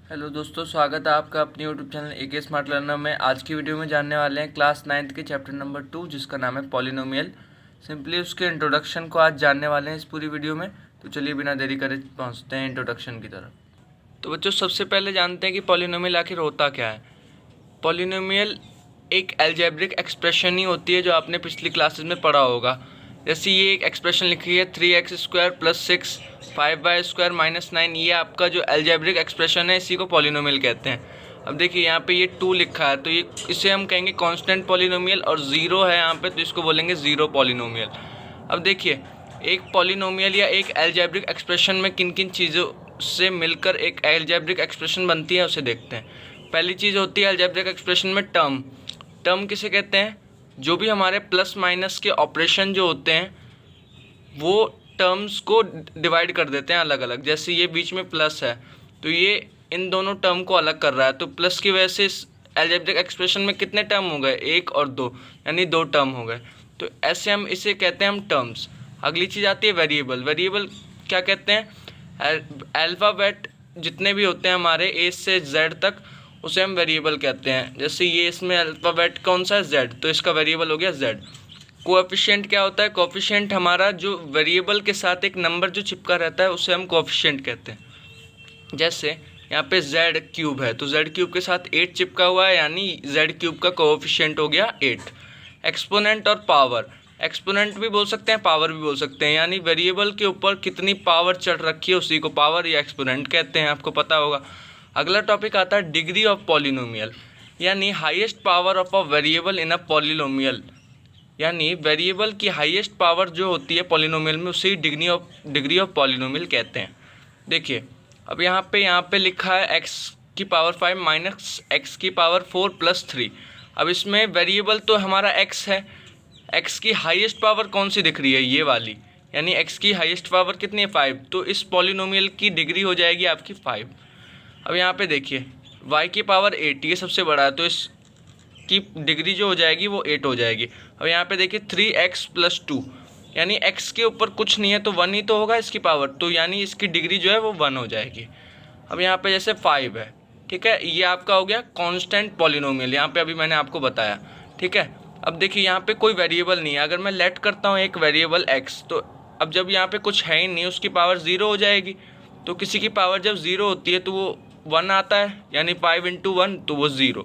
Hello दोस्तों, स्वागत है आपका अपने YouTube channel AK smart learner में। आज की वीडियो में जानने वाले हैं क्लास 9th के चैप्टर नंबर 2 जिसका नाम है पॉलिनोमियल। सिंपली उसके इंट्रोडक्शन को आज जानने वाले हैं इस पूरी वीडियो में। तो चलिए बिना देरी करे पहुंचते हैं इंट्रोडक्शन की तरफ। तो बच्चों, सबसे पहले जानते हैं कि पॉलिनोमियल आखिर होता क्या है। पॉलिनोमियल एक अलजेब्रिक एक्सप्रेशन ही होती है जो आपने पिछली क्लासेस में पढ़ा होगा। जैसे ये एक एक्सप्रेशन लिखी है 3x² + 6 5y² - 9। ये आपका जो अलजेब्रिक एक्सप्रेशन है इसी को पॉलिनोमियल कहते हैं। अब देखिए यहाँ पे ये 2 लिखा है तो ये इसे हम कहेंगे कांस्टेंट पॉलिनोमियल, और 0 है यहाँ पे तो इसको बोलेंगे ज़ीरो पॉलिनोमियल। अब देखिए एक पॉलिनोमियल या एक अलजेब्रिक एक्सप्रेशन में किन किन चीज़ों से मिलकर एक अलजेब्रिक एक्सप्रेशन बनती है उसे देखते हैं। पहली चीज़ होती है अलजेब्रिक एक्सप्रेशन में टर्म। टर्म किसे कहते हैं? जो भी हमारे प्लस माइनस के ऑपरेशन जो होते हैं वो टर्म्स को डिवाइड कर देते हैं अलग अलग। जैसे ये बीच में प्लस है तो ये इन दोनों टर्म को अलग कर रहा है, तो प्लस की वजह से इस अलजेब्रिक एक्सप्रेशन में कितने टर्म हो गए? 1 और 2, यानी 2 टर्म हो गए। तो ऐसे हम इसे कहते हैं हम टर्म्स। अगली चीज़ आती है वेरिएबल। वेरिएबल क्या कहते हैं? अल्फ़ाबेट जितने भी होते हैं हमारे ए से जेड तक उसे हम वेरिएबल कहते हैं। जैसे ये इसमें अल्फ़ाबेट कौन सा है? जेड, तो इसका वेरिएबल हो गया जेड। कोएफिशिएंट क्या होता है? कोएफिशिएंट हमारा जो वेरिएबल के साथ एक नंबर जो चिपका रहता है उसे हम कोएफिशिएंट कहते हैं। जैसे यहाँ पे z³ है तो z³ के साथ 8 चिपका हुआ है, यानी z³ का कोएफिशिएंट हो गया 8। एक्सपोनेंट और पावर, एक्सपोनेंट भी बोल सकते हैं, पावर भी बोल सकते हैं, यानी वेरिएबल के ऊपर कितनी पावर चढ़ रखी है उसी को पावर या एक्सपोनेंट कहते हैं, आपको पता होगा। अगला टॉपिक आता है डिग्री ऑफ पॉलिनोमियल, यानी highest power of a variable in a polynomial. यानी वेरिएबल की हाईएस्ट पावर जो होती है पॉलिनोमियल में उसे डिग्री ऑफ पॉलिनोमियल कहते हैं। देखिए अब यहाँ पे लिखा है x⁵ माइनस x⁴ + 3। अब इसमें वेरिएबल तो हमारा x है, x की हाईएस्ट पावर कौन सी दिख रही है? ये वाली, यानी x की हाईएस्ट पावर कितनी है? 5। तो इस पॉलिनोमियल की डिग्री हो जाएगी आपकी 5। अब यहाँ पे देखिए y⁵ 8, ये सबसे बड़ा है तो इसकी डिग्री जो हो जाएगी वो 8 हो जाएगी। अब यहाँ पे देखिए 3x + 2, यानी x के ऊपर कुछ नहीं है तो 1 ही तो होगा इसकी पावर, तो यानी इसकी डिग्री जो है वो 1 हो जाएगी। अब यहाँ पे जैसे 5 है, ठीक है, ये आपका हो गया कांस्टेंट पॉलिनोमियल, यहाँ पे अभी मैंने आपको बताया, ठीक है। अब देखिए यहाँ पे कोई वेरिएबल नहीं है, अगर मैं लेट करता हूँ एक वेरिएबल x, तो अब जब यहाँ पे कुछ है ही नहीं उसकी पावर 0 हो जाएगी। तो किसी की पावर जब 0 होती है तो वो 1 आता है, यानी 5 × 1 तो वो 0।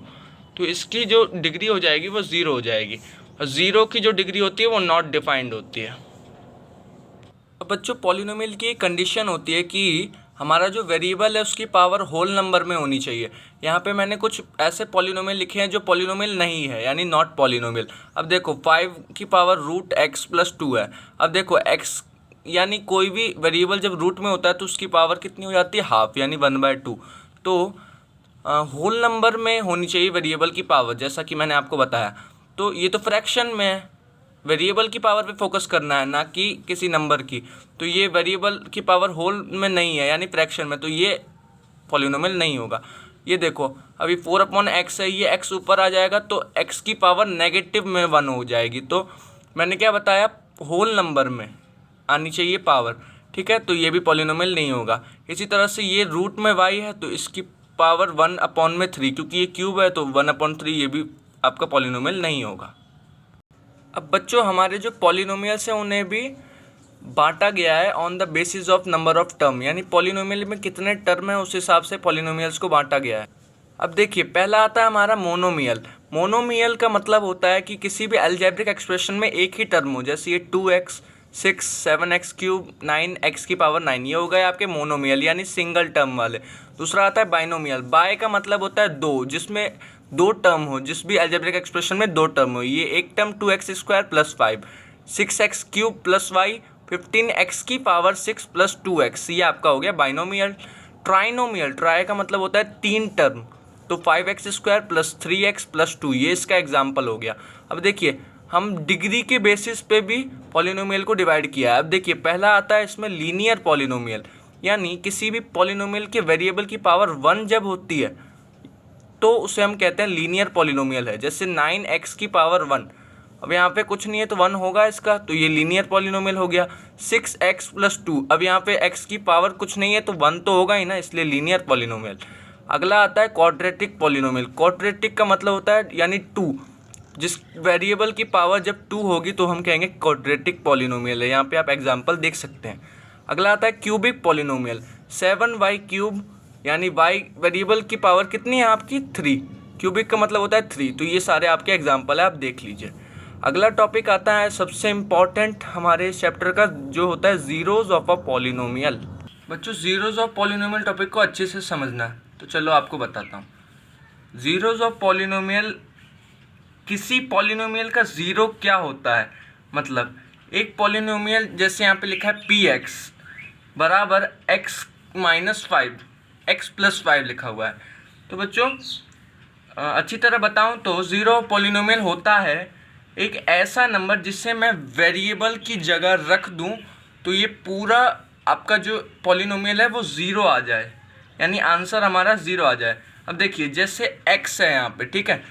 तो इसकी जो डिग्री हो जाएगी वो 0 हो जाएगी, और 0 की जो डिग्री होती है वो नॉट डिफाइंड होती है। अब बच्चों पॉलिनोमियल की एक कंडीशन होती है कि हमारा जो वेरिएबल है उसकी पावर होल नंबर में होनी चाहिए। यहाँ पे मैंने कुछ ऐसे पॉलिनोमियल लिखे हैं जो पॉलिनोमियल नहीं है, यानी नॉट पॉलिनोमियल। अब देखो 5⁵x + 2 है। अब देखो x, यानी कोई भी वेरिएबल जब रूट में होता है तो उसकी पावर कितनी हो जाती है? हाफ, यानी 1/2। तो होल नंबर में होनी चाहिए वेरिएबल की पावर, जैसा कि मैंने आपको बताया। तो ये तो फ्रैक्शन में है, वेरिएबल की पावर पे फोकस करना है ना कि किसी नंबर की। तो ये वेरिएबल की पावर होल में नहीं है, यानी फ्रैक्शन में, तो ये पॉलिनोमियल नहीं होगा। ये देखो अभी 4/x है, ये x ऊपर आ जाएगा तो x की पावर नेगेटिव में 1 हो जाएगी। तो मैंने क्या बताया? होल नंबर में आनी चाहिए पावर, ठीक है, तो ये भी पॉलिनोमियल नहीं होगा। इसी तरह से ये रूट में y है तो इसकी पावर 1/3, क्योंकि ये क्यूब है तो 1/3, ये भी आपका पॉलिनोमियल नहीं होगा। अब बच्चों हमारे जो पॉलिनोमियल्स हैं उन्हें भी बांटा गया है on the basis of number of term, यानी पॉलिनोमियल में कितने टर्म है उस हिसाब से पॉलिनोमियल्स को बांटा गया है। अब देखिए पहला आता है हमारा मोनोमियल। मोनोमियल का मतलब होता है कि किसी भी अलजेब्रिक एक्सप्रेशन में एक ही टर्म हो, जैसे ये 2x 6 7x³ 9x⁹ ये हो गए आपके मोनोमियल, यानी सिंगल टर्म वाले। दूसरा आता है बाइनोमियल। बाय का मतलब होता है दो, जिसमें दो टर्म हो, जिस भी अलजेब्रिक एक्सप्रेशन में दो टर्म हो। ये एक term 2x² + 5, 6x³ + y 15x⁶ + 2x, ये आपका हो गया बाइनोमियल। ट्राइनोमियल, ट्राई का मतलब होता है तीन टर्म, तो 5x² + 3x + 2, ये इसका एग्जाम्पल हो गया। अब देखिए हम डिग्री के बेसिस पे भी पॉलिनोमियल को डिवाइड किया है। अब देखिए पहला आता है इसमें लीनियर पॉलिनोमियल, यानी किसी भी पॉलिनोमियल के वेरिएबल की पावर 1 जब होती है तो उसे हम कहते हैं लीनियर पॉलिनोमियल है। जैसे 9x⁴ अब यहाँ पे कुछ नहीं है तो 1 होगा इसका, तो ये लीनियर पॉलिनोमियल हो गया। 6x + 2, अब यहाँ पे x की पावर कुछ नहीं है तो 1 तो होगा ही ना, इसलिए लीनियर पॉलिनोमियल। अगला आता है क्वाड्रेटिक पॉलिनोमियल। क्वाड्रेटिक का मतलब होता है यानी 2, जिस वेरिएबल की पावर जब 2 होगी तो हम कहेंगे क्वाड्रेटिक पॉलिनोमियल है। यहाँ पे आप एग्जांपल देख सकते हैं। अगला आता है क्यूबिक पॉलिनोमियल। 7y³ यानी y वेरिएबल की पावर कितनी है आपकी 3, क्यूबिक का मतलब होता है 3। तो ये सारे आपके एग्जांपल है, आप देख लीजिए। अगला टॉपिक आता है सबसे इम्पॉर्टेंट हमारे चैप्टर का, जो होता है जीरोज ऑफ अ पॉलिनोमियल। बच्चों जीरोज ऑफ पॉलिनोमियल टॉपिक को अच्छे से समझना है, तो चलो आपको बताता हूँ। जीरोज ऑफ पॉलिनोमियल, किसी पॉलिनोमियल का ज़ीरो क्या होता है, मतलब एक पॉलिनोमियल जैसे यहाँ पे लिखा है px बराबर x माइनस 5, x प्लस 5 लिखा हुआ है। तो बच्चों अच्छी तरह बताऊं तो ज़ीरो पॉलिनोमियल होता है एक ऐसा नंबर जिससे मैं वेरिएबल की जगह रख दूं तो ये पूरा आपका जो पॉलिनोमियल है वो ज़ीरो आ जाए, यानी आंसर हमारा ज़ीरो आ जाए। अब देखिए जैसे x है यहाँ पे, ठीक है,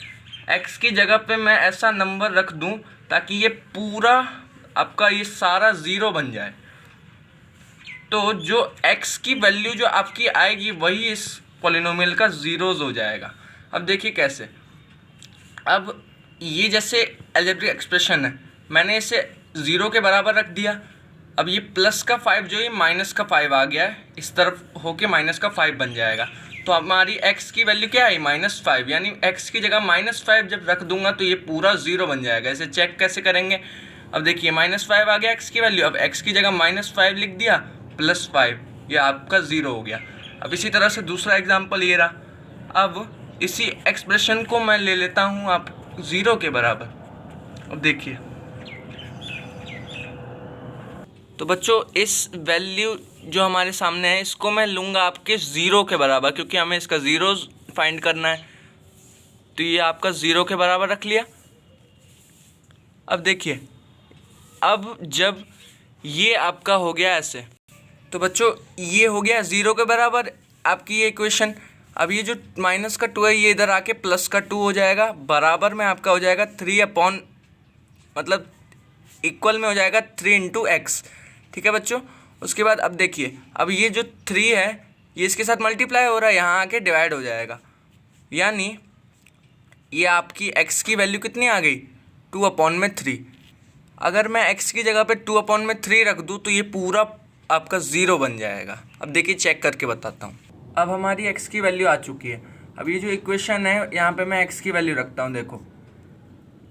x की जगह पे मैं ऐसा नंबर रख दूं ताकि ये पूरा आपका ये सारा ज़ीरो बन जाए, तो जो x की वैल्यू जो आपकी आएगी वही इस पॉलिनोमियल का ज़ीरोज़ हो जाएगा। अब देखिए कैसे, अब ये जैसे अलजेब्रिक एक्सप्रेशन है, मैंने इसे ज़ीरो के बराबर रख दिया। अब ये प्लस का 5 जो ये माइनस का 5 आ गया है, इस तरफ होके माइनस का 5 बन जाएगा। तो हमारी x की वैल्यू क्या आई -5, यानी x की जगह -5 जब रख दूंगा तो ये पूरा ज़ीरो बन जाएगा। इसे चेक कैसे करेंगे, अब देखिए -5 आ गया x की वैल्यू, अब x की जगह -5 लिख दिया +5, ये आपका ज़ीरो हो गया। अब इसी तरह से दूसरा एग्जाम्पल ये रहा। अब इसी एक्सप्रेशन को मैं ले लेता हूँ आप ज़ीरो के बराबर। अब देखिए, तो बच्चों इस वैल्यू जो हमारे सामने है इसको मैं लूँगा आपके ज़ीरो के बराबर, क्योंकि हमें इसका ज़ीरोज़ फाइंड करना है। तो ये आपका ज़ीरो के बराबर रख लिया। अब देखिए, अब जब ये आपका हो गया ऐसे, तो बच्चों ये हो गया ज़ीरो के बराबर आपकी ये इक्वेशन। अब ये जो माइनस का 2 है ये इधर आके प्लस का 2 हो जाएगा, बराबर में आपका हो जाएगा 3 अपॉन, मतलब इक्वल में हो जाएगा 3 × x, ठीक है बच्चों। उसके बाद अब देखिए, अब ये जो 3 है ये इसके साथ मल्टीप्लाई हो रहा है, यहाँ आके डिवाइड हो जाएगा, यानी ये आपकी x की वैल्यू कितनी आ गई 2/3। अगर मैं x की जगह पे 2/3 रख दूँ तो ये पूरा आपका ज़ीरो बन जाएगा। अब देखिए चेक करके बताता हूँ। अब हमारी x की वैल्यू आ चुकी है। अब ये जो इक्वेशन है यहाँ पे मैं x की वैल्यू रखता हूँ, देखो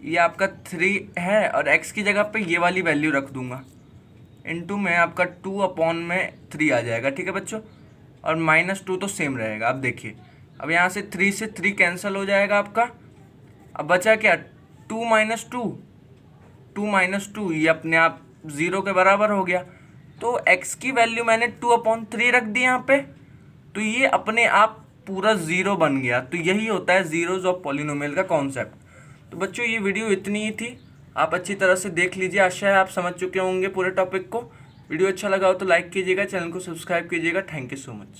ये आपका 3 है और x की जगह पे ये वाली वैल्यू रख दूँगा, इनटू में आपका 2/3 आ जाएगा, ठीक है बच्चों। और -2 तो सेम रहेगा। अब देखिए, अब यहाँ से 3 से 3 कैंसिल हो जाएगा आपका। अब बचा क्या 2 - 2, 2 - 2 ये अपने आप ज़ीरो के बराबर हो गया। तो x की वैल्यू मैंने 2/3 रख दी यहाँ पे, तो ये अपने आप पूरा ज़ीरो बन गया। तो यही होता है ज़ीरोज़ ऑफ पॉलिनोमियल का कॉन्सेप्ट। तो बच्चों ये वीडियो इतनी ही थी, आप अच्छी तरह से देख लीजिए। आशा है आप समझ चुके होंगे पूरे टॉपिक को। वीडियो अच्छा लगा हो तो लाइक कीजिएगा, चैनल को सब्सक्राइब कीजिएगा। Thank you so much.